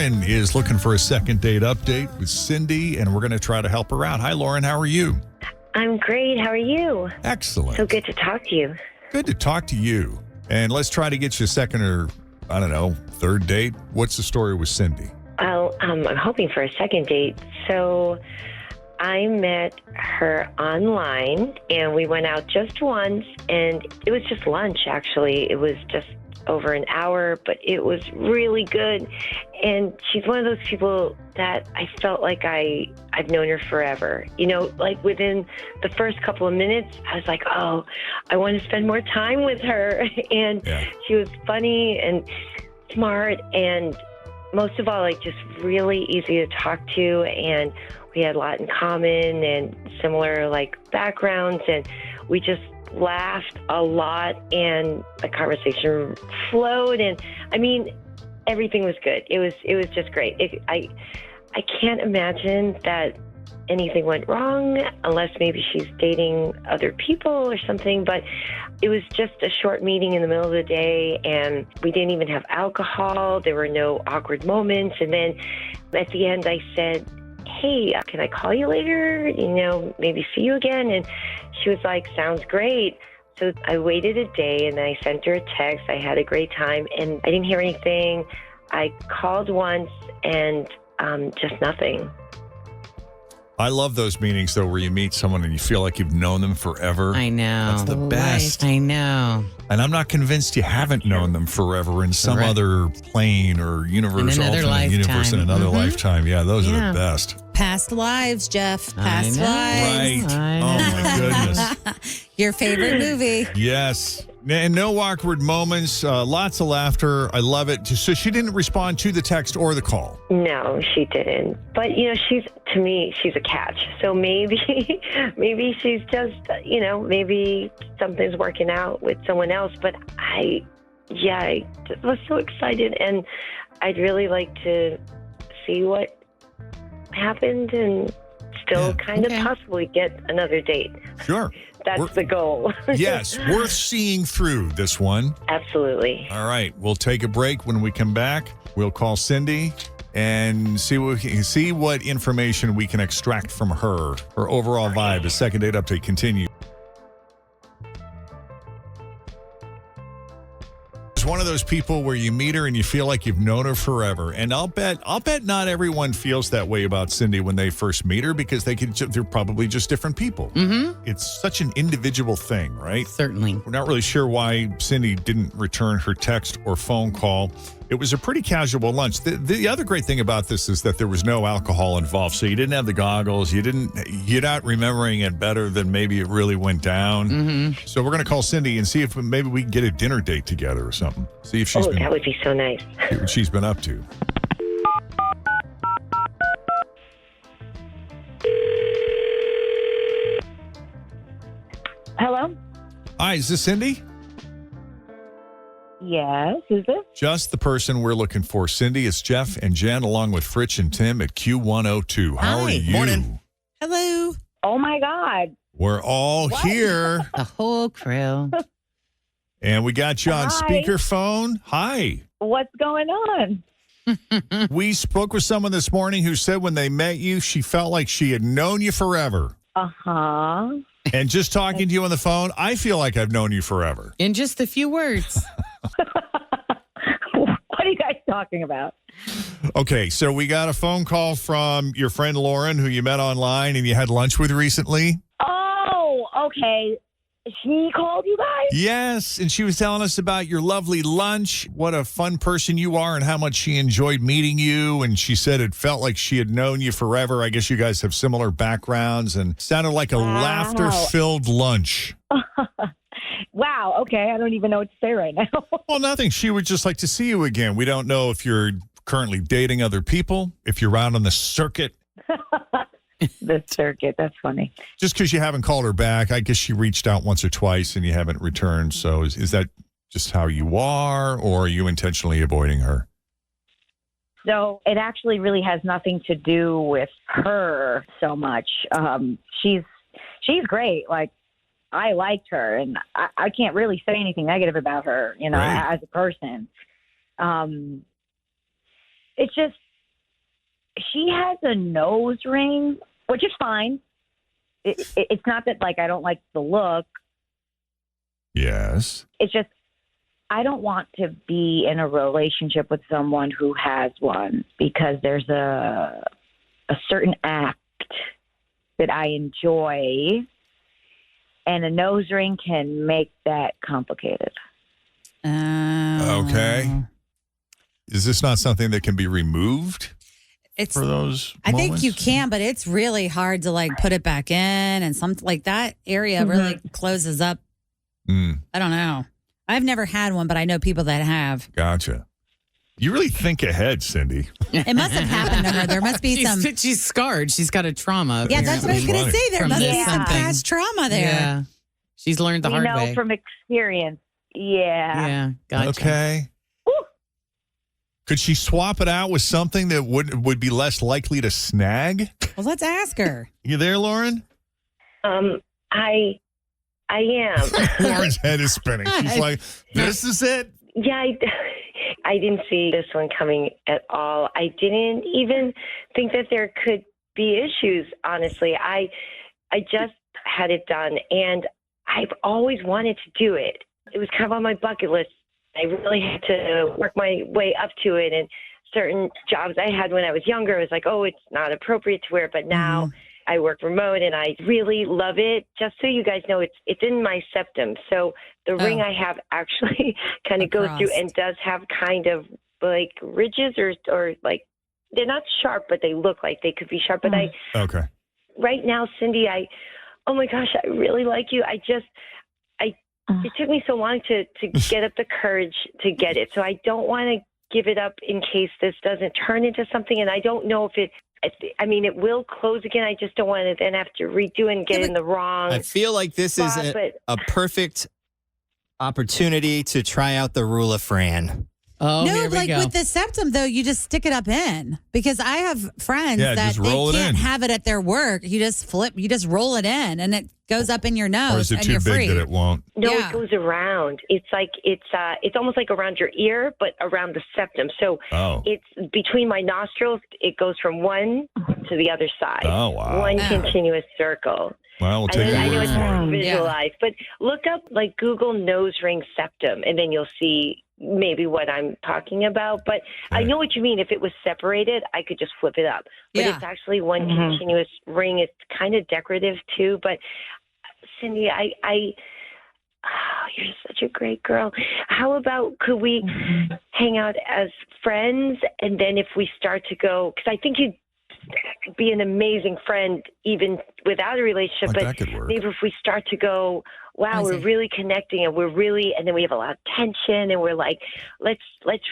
Lauren is looking for a second date update with Cindy, and we're going to try to help her out. Hi, Lauren. How are you? I'm great. How are you? Excellent. So good to talk to you. Good to talk to you. And let's try to get you a second or, I don't know, third date. What's the story with Cindy? Well, I'm hoping for a second date. So I met her online, and we went out just once, and it was just lunch, actually. It was just over an hour, but it was really good. And she's one of those people that I felt like I've known her forever. You know, like within the first couple of minutes, I was like, oh, I want to spend more time with her. And she was funny and smart, and most of all, like just really easy to talk to. And we had a lot in common and similar like backgrounds, and we just laughed a lot, and the conversation flowed, and I mean, everything was good. It was just great. I can't imagine that anything went wrong unless maybe she's dating other people or something, but it was just a short meeting in the middle of the day, and we didn't even have alcohol. There were no awkward moments. And then at the end I said, hey, can I call you later? You know, maybe see you again? And she was like, sounds great. So I waited a day, and I sent her a text. I had a great time, and I didn't hear anything. I called once, and just nothing. I love those meetings, though, where you meet someone and you feel like you've known them forever. I know. That's the best. I know. And I'm not convinced you haven't known them forever in some other plane or universe, alternate universe in another lifetime. Yeah, those are the best. Past lives, Jeff. Past lives. Right. Oh, my goodness. Your favorite movie. Yes. And no awkward moments, lots of laughter. I love it. So she didn't respond to the text or the call? No, she didn't. But, you know, to me, she's a catch. So maybe she's just, you know, maybe something's working out with someone else. But I was so excited, and I'd really like to see what happened and still kind of possibly get another date. Sure. That's the goal. Yes, worth seeing through this one. Absolutely. All right, we'll take a break. When we come back, we'll call Cindy and see what information we can extract from her overall vibe. The second date update continues. It's one of those people where you meet her and you feel like you've known her forever. And I'll bet not everyone feels that way about Cindy when they first meet her, because they're probably just different people. Mm-hmm. It's such an individual thing, right? Certainly. We're not really sure why Cindy didn't return her text or phone call. It was a pretty casual lunch. The other great thing about this is that there was no alcohol involved. So you didn't have the goggles. You're not remembering it better than maybe it really went down. Mm-hmm. So we're going to call Cindy and see if maybe we can get a dinner date together or something. See if that would be so nice. See what she's been up to. Hello? Hi, is this Cindy? Yes, who's this? Just the person we're looking for. Cindy, it's Jeff and Jen along with Fritch and Tim at Q102. How are you? Morning. Hello. Oh, my God. We're all here. The whole crew. And we got you on Hi. speakerphone. Hi. What's going on? We spoke with someone this morning who said when they met you, she felt like she had known you forever. Uh-huh. And just talking to you on the phone, I feel like I've known you forever. In just a few words. What are you guys talking about? Okay, so we got a phone call from your friend Lauren, who you met online and you had lunch with recently. Oh, okay. She called you guys? Yes, and she was telling us about your lovely lunch, what a fun person you are, and how much she enjoyed meeting you. And she said it felt like she had known you forever. I guess you guys have similar backgrounds, and sounded like a laughter-filled lunch. Wow, okay. I don't even know what to say right now. Well, nothing. She would just like to see you again. We don't know if you're currently dating other people, if you're out on the circuit. The circuit, that's funny. Just because you haven't called her back, I guess she reached out once or twice and you haven't returned. So is that just how you are, or are you intentionally avoiding her? So it actually really has nothing to do with her so much. She's great. Like, I liked her, and I can't really say anything negative about her, you know, right. as a person. It's just, she has a nose ring, which is fine. It's not that, like, I don't like the look. Yes. It's just I don't want to be in a relationship with someone who has one because there's a certain act that I enjoy, and a nose ring can make that complicated. Okay. Is this not something that can be removed It's. for those I think moments? you can, but it's really hard to like put it back in, and something like that area really closes up. Mm, I don't know. I've never had one, but I know people that have. gotcha. You really think ahead, Cindy. It must have happened to her. There must be some. She's scarred. She's got a trauma. Yeah, that's what I was going to say. There From must be this some something. past trauma there. Yeah. She's learned the We hard know way. from experience. Yeah. Yeah, gotcha. Okay. Could she swap it out with something that would be less likely to snag? Well, let's ask her. You there, Lauren? I am. Lauren's head is spinning. She's like, this is it? Yeah, I didn't see this one coming at all. I didn't even think that there could be issues, honestly. I just had it done, and I've always wanted to do it. It was kind of on my bucket list. I really had to work my way up to it, and certain jobs I had when I was younger, I was like, oh, it's not appropriate to wear, but now I work remote, and I really love it. Just so you guys know, it's in my septum. So the ring I have actually kind of goes through and does have kind of like ridges or like, they're not sharp, but they look like they could be sharp. But Okay. right now, Cindy, oh my gosh, I really like you. It took me so long to get up the courage to get it. So I don't want to give it up in case this doesn't turn into something. And I don't know if it will close again. I just don't want to then have to redo and get in the wrong. I feel like this is a perfect opportunity to try out the rule of Fran. Oh, No, here we like go. with the septum, though, you just stick it up in. Because I have friends Yeah, that just roll they it can't in. have it at their work. You just roll it in, and it goes up in your nose, Or is it and too you're big free. that it won't? No, Yeah. it goes around. It's like it's almost like around your ear, but around the septum. So it's between my nostrils. It goes from one to the other side. Oh, wow. One continuous circle. Well, we'll take I your know word it's for hard it. to visualize, but look up like Google nose ring septum, and then you'll see maybe what I'm talking about. But I know what you mean. If it was separated, I could just flip it up. But it's actually one continuous ring. It's kind of decorative too. But Cindy, you're such a great girl. How about could we hang out as friends, and then if we start to go, because I think you'd be an amazing friend even without a relationship. Like but that could work. maybe if we start to go, wow, we're really connecting, and and then we have a lot of tension, and we're like, let's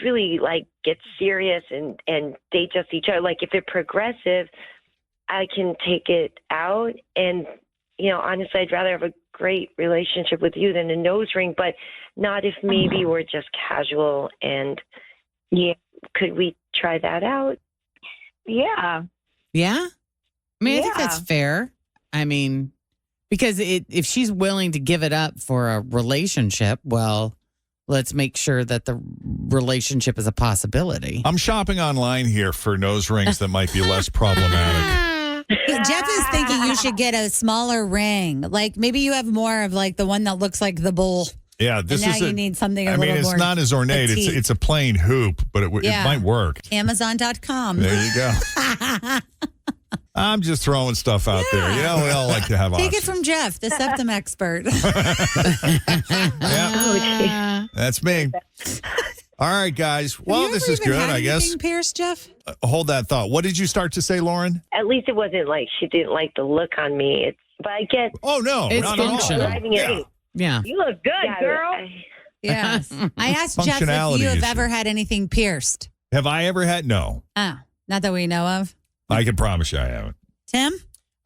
really like get serious and date just each other. Like if it's progressive, I can take it out, and honestly, I'd rather have a great relationship with you than a nose ring, but not if maybe we're just casual. And could we try that out? Yeah. Yeah? I mean, I think that's fair. I mean, because if she's willing to give it up for a relationship, well, let's make sure that the relationship is a possibility. I'm shopping online here for nose rings that might be less problematic. Jeff is thinking you should get a smaller ring. Like maybe you have more of like the one that looks like the bull. Yeah, this and now is you need something a I mean, little it's more not as ornate. petite. It's a plain hoop, but it might work. Amazon.com. There you go. I'm just throwing stuff out there. We all like to have Take options. it from Jeff, the septum expert. Yeah, that's me. All right, guys. Well, this is good, I guess. Pierced, Jeff? Hold that thought. What did you start to say, Lauren? At least it wasn't like she didn't like the look on me. But I get. Oh, no. It's not at all. functional. Driving it. Yeah. You look good, girl. Yes. I asked Jeff if Functionality you have issue. ever had anything pierced. Have I ever had? No. Oh, not that we know of. I can promise you I haven't. Tim?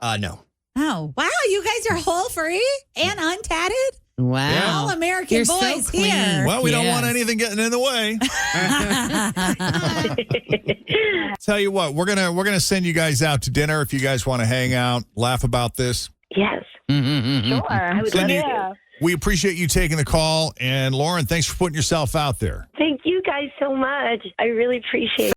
No. Oh, wow. You guys are hole free and untatted? Wow. All American You're so boys clean. here. Well, we don't Yes. want anything getting in the way. Tell you what, we're gonna send you guys out to dinner if you guys want to hang out, laugh about this. Yes. Sure. I would love Cindy, to. we appreciate you taking the call, and Lauren, thanks for putting yourself out there. Thank you guys so much. I really appreciate it.